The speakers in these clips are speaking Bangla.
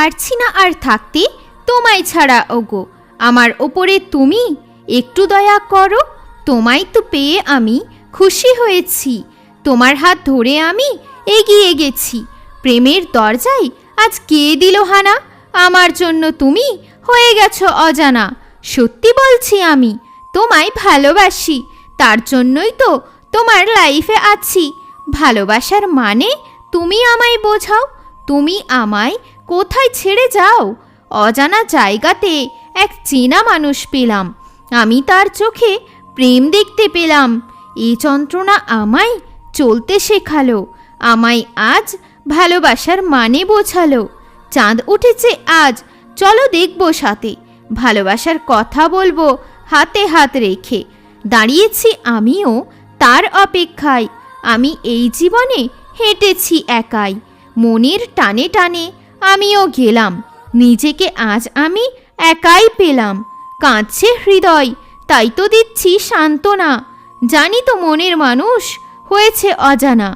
পারছি না আর থাকতে তোমায় ছাড়া ওগো। আমার ওপরে তুমি একটু দয়া করো। তোমায় তো পেয়ে আমি খুশি হয়েছি। তোমার হাত ধরে আমি এগিয়ে গেছি। প্রেমের দরজায় আজ কে দিল হানা? আমার জন্য তুমি হয়ে গেছো অজানা। সত্যি বলছি আমি তোমায় ভালোবাসি, তার জন্যই তো তোমার লাইফে আছি। ভালোবাসার মানে তুমি আমায় বোঝাও। তুমি আমায় কোথায় ছেড়ে যাও? অজানা জায়গাতে এক চেনা মানুষ পেলাম, আমি তার চোখে প্রেম দেখতে পেলাম। এই যন্ত্রণা আমায় চলতে শেখালো, আমায় আজ ভালোবাসার মানে বোঝালো। চাঁদ উঠেছে আজ, চলো দেখবো সাথে, ভালোবাসার কথা বলবো হাতে হাত রেখে। দাঁড়িয়েছি আমিও তার অপেক্ষায়, আমি এই জীবনে হেঁটেছি একাই। মনের টানে টানে আমিও গেলাম, নিজেকে আজ আমি একাই পেলাম। কাঁদছে হৃদয়, তাই তো দিচ্ছি সান্ত্বনা। জানি তো মনের মানুষ হয়েছে অজানা।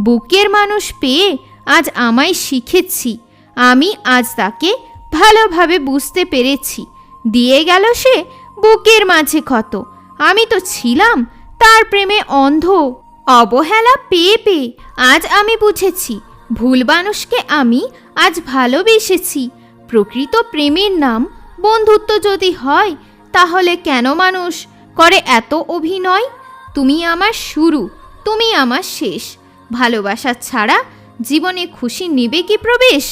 বুকের মানুষ পেয়ে আজ আমায় শিখেছি, আমি আজ তাকে ভালোভাবে বুঝতে পেরেছি। দিয়ে গেল সে বুকের মাঝে ক্ষত, আমি তো ছিলাম তার প্রেমে অন্ধ। অবহেলা পেয়ে পেয়ে আজ আমি বুঝেছি, ভুল মানুষকে আমি আজ ভালোবেসেছি। প্রকৃত প্রেমের নাম বন্ধুত্ব যদি হয়, তাহলে কেন মানুষ করে এত অভিনয়? তুমি আমার শুরু, তুমি আমার শেষ। ভালোবাসা ছাড়া জীবনে খুশি নেবে কি প্রবেশ?